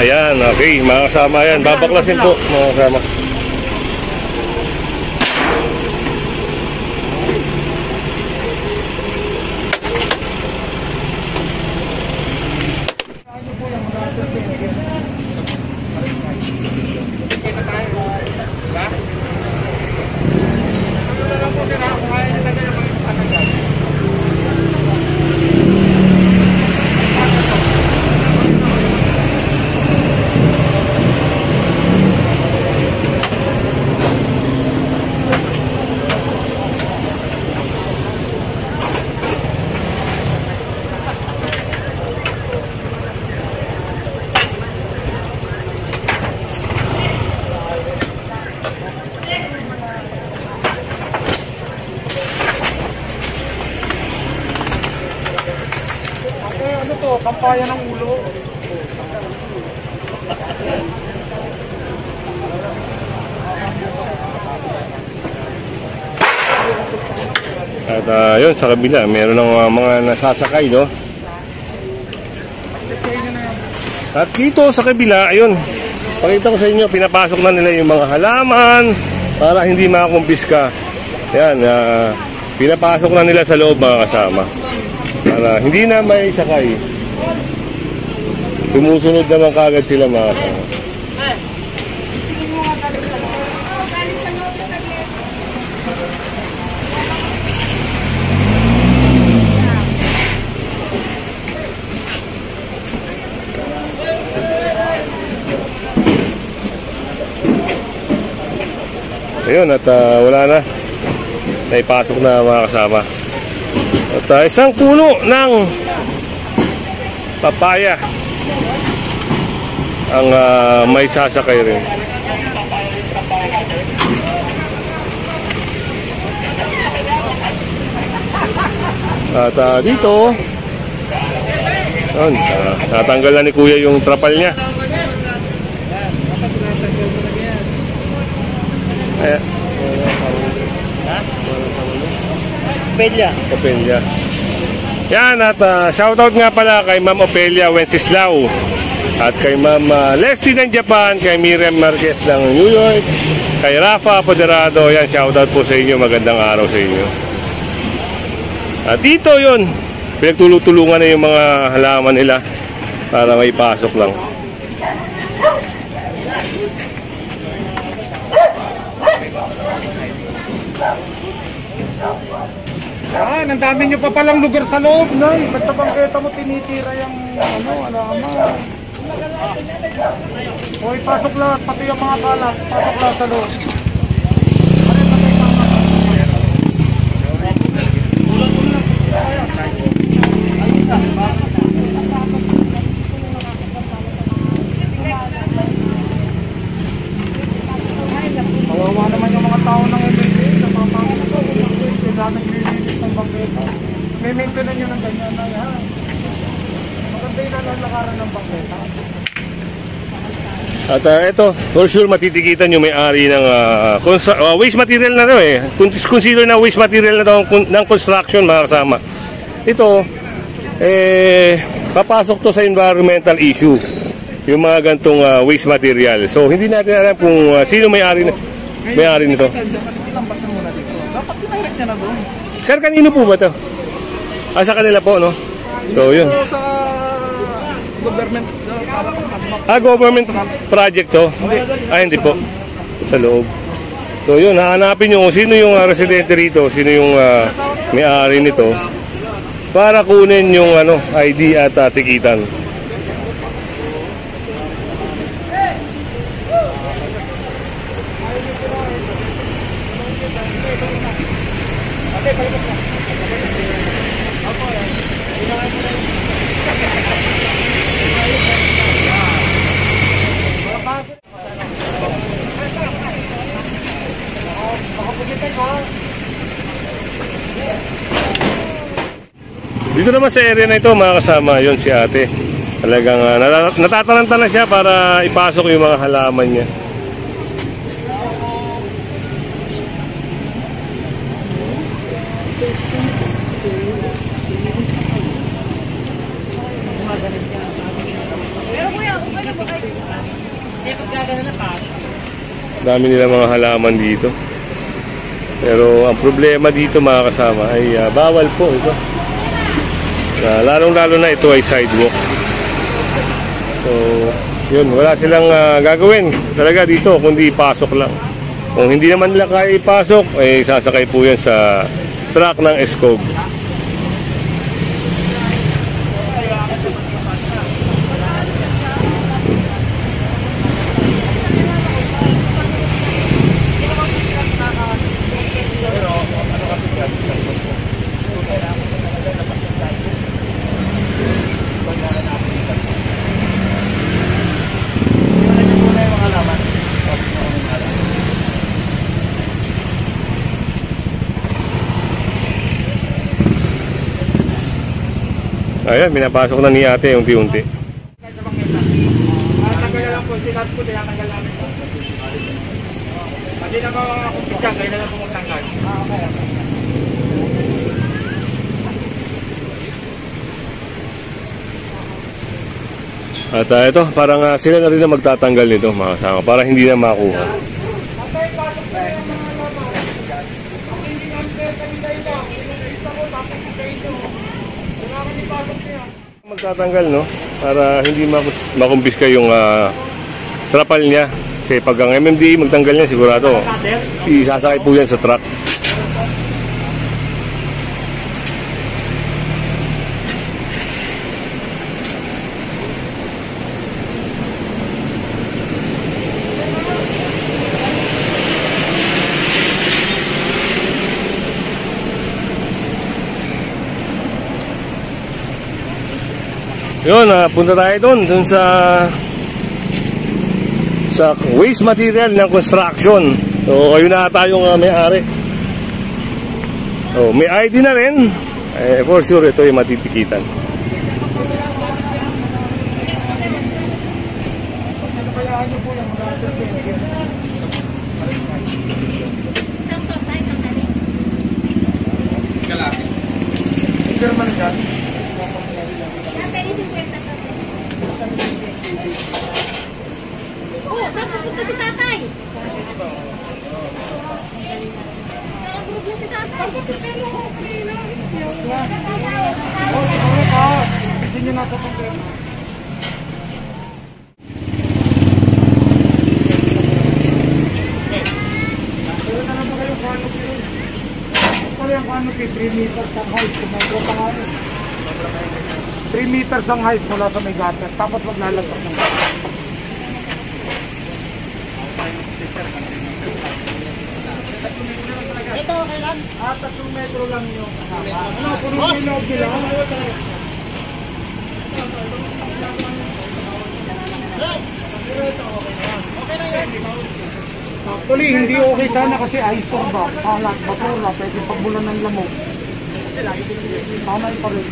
Ayan, okay, mga kasama yan. Babaklasin po, mga kasama. Kampaya ng ulo. At yun, sa kabila, meron ng mga nasasakay, no? At dito sa kabila, ayun, pakita ko sa inyo, pinapasok na nila yung mga halaman para hindi makakumpiska. Yan, pinapasok na nila sa loob, mga kasama, para hindi na may sakay. Sumusunod naman kagad sila, mga kasama. Ayun, at wala na, naipasok na, mga kasama. At isang puno ng papaya ang may sasakay rin. At dito, natanggal na ni Kuya yung trapal niya. Opelia. Yan, at shoutout nga pala kay Ma'am Opelia Wenceslao, at kay Ma'am Leslie ng Japan, kay Miriam Marquez ng New York, kay Rafa Poderado. Yan, shoutout po sa inyo, magandang araw sa inyo. At dito yun, pinagtulong-tulungan na yung mga halaman nila para may pasok lang. Yan, ang dami nyo pa palang lugar sa loob, Nay. Ba't sa bangketa mo tinitira yung alaman? Hoy, pasok lahat, pati yung mga kalat. Pasok lahat sa loob. Kawawa naman yung mga tao ng MLA. Napapangit ko. Sila naglilinis ng bangketa. May maintenance nyo ng ganyan na yan. Maganda yung nalalakaran ng bangketa. At ito, for sure matitikitan yung may-ari ng waste material na to eh. Consider na waste material na to ng construction, mga kasama. Ito, papasok to sa environmental issue, yung mga gantong waste material. So, hindi natin alam kung sino may-ari nito. Dapat pinahirap niya na doon. Sir, kanino po ba ito? Sa kanila po, no? So, yun. Sa government, Government project to? Hindi po. Sa loob. So, yun, hahanapin nyo kung sino yung residente rito, sino yung may-ari nito, para kunin yung ID at tikitan. Dito naman sa area na ito, mga kasama, yun si ate. Talagang natataranta na siya para ipasok yung mga halaman niya. Dami nila mga halaman dito. Pero ang problema dito mga kasama ay bawal po ito. Lalong-lalo na ito ay sidewalk. So, yun, wala silang gagawin talaga dito kundi pasok lang. Kung hindi naman nila kaya ipasok, ay sasakay po yan sa truck ng Escog. Ayan, binapasok na ni ate unti-unti. Tanggal na lang po, sikat po, tinatanggal namin po. Hindi na ba kumpisa, kaya na lang po magtanggal. At ito, parang sila na rin na magtatanggal nito mga kasama para hindi na makuha. Magtatanggal, no? Para hindi makumpiska yung trapal niya. Kasi pag ang MMDA magtanggal niya, sigurado isasakay po yan sa truck. Yun, punta tayo dun sa waste material ng construction. So, ayun na tayong may-ari. So, may ID na rin. For sure, ito yung matitikitan. German dyan. Oh, saan pupunta si tatay? Nakagrove na si tatay. Hindi nyo nasa pang-german. Pero na naman kayong canopy rin. Pala yung canopy, 3 meters ang height. Kumetro pa nga rin. 3 meters ang height mula sa may gutter. Tapos maglalagpas ng gutter. Ito, kailan? 3 metro lang yung kasama. Ano, puno yung loob nila. Okay lang yan. Actually, hindi okay sana kasi eyesore ba? Kalat, basura, pwede pagbulan ng lamok. Tamay pa rin.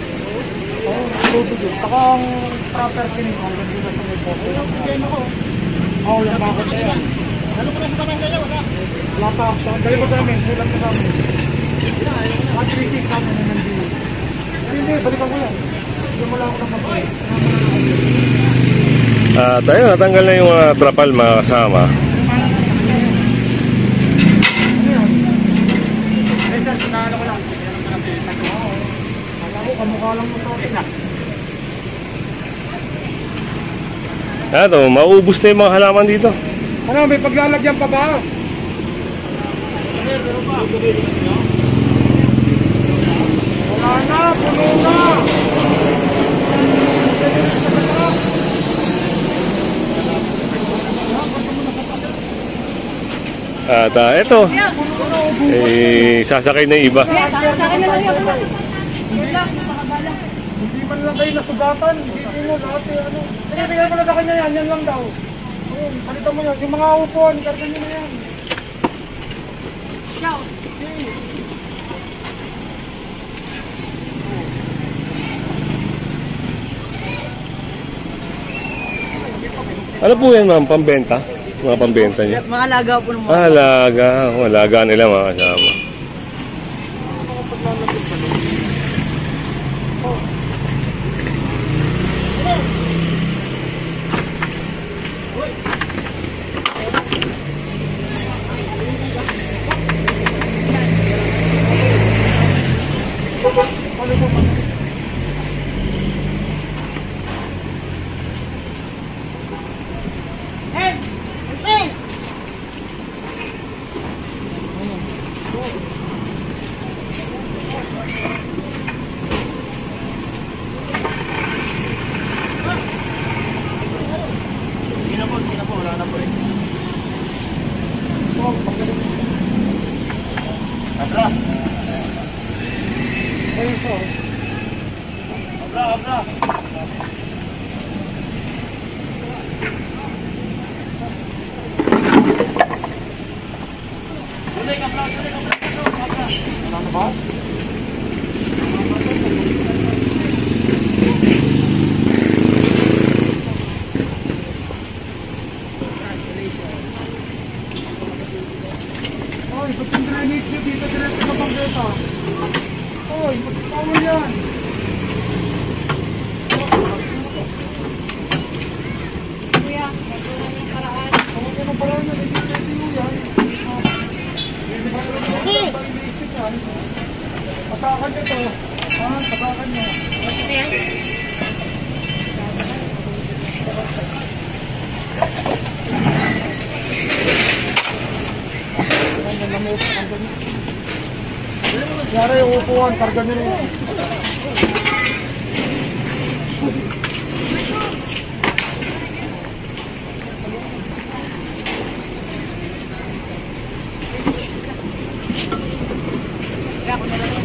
Oo, tubig yun. Saka ang proper tinig, ang ganda na sa may bote. Oo, yung bakit na yan. Ano ko na sa barangay niya, wala? Wala pa action. Dali mo sa amin, sulang ka namin. 136 namin na nandito. Hindi, balikan ko yan. Hindi mo lang ako ng mabay. Tayo, natanggal na yung trapal mga kasama. Kamukha lang mo sa akin na. Ito, maubos na yung mga halaman dito. Ano, may paglalagyan pa ba? Wala na, puno na. At ito, sasakay na yung iba. Hindi man lang kayo nasugatan. Hindi mo lahat ano. Pinibigay mo na sa kanya yan. Yan lang daw. Ayun, palitan mo yan. Yung mga upuan, kargan nyo na yan. Ano po yan ma'am, pambenta? Mga pambenta niya? Mga alaga po ng mga. Alaga. Alaga nila mga kasama. Wala na po rin. Abra. Ayun po. Abra. Wala na ba? Oy, ba't yung drainage nyo dito diretso sa bangketa? Oy, ba't bawal yan? Kuya, may tulong ng paraan. Bawal yan ang parang yan, hindi ready mo yan. Hindi ba naman yan? Parang iniisip yan. Patakan nyo to. Ha? Patakan nyo. Yara yung upuan, karga nyo nyo. Kaya ako na lang